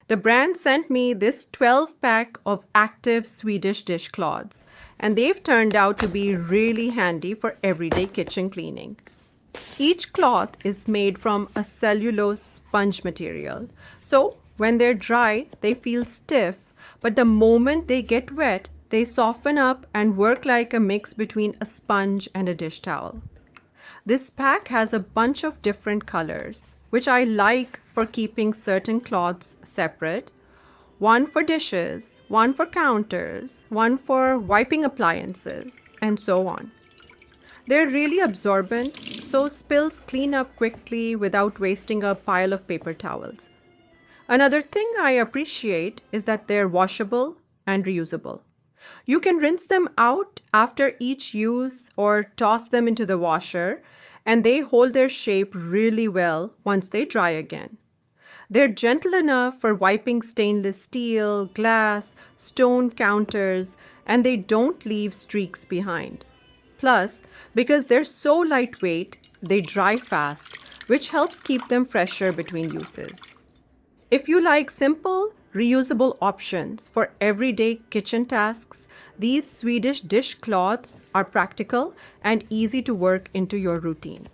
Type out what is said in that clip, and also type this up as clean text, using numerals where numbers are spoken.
The brand sent me this 12-pack of Active Swedish Dish Cloths, and they've turned out to be really handy for everyday kitchen cleaning. Each cloth is made from a cellulose sponge material, so when they're dry, they feel stiff, but the moment they get wet, they soften up and work like a mix between a sponge and a dish towel. This pack has a bunch of different colors, which I like for keeping certain cloths separate. One for dishes, one for counters, one for wiping appliances, and so on. They're really absorbent, so spills clean up quickly without wasting a pile of paper towels. Another thing I appreciate is that they're washable and reusable. You can rinse them out after each use or toss them into the washer, and they hold their shape really well once they dry again. They're gentle enough for wiping stainless steel, glass, stone counters, and they don't leave streaks behind. Plus, because they're so lightweight, they dry fast, which helps keep them fresher between uses. If you like simple, reusable options for everyday kitchen tasks, these Swedish dish cloths are practical and easy to work into your routine.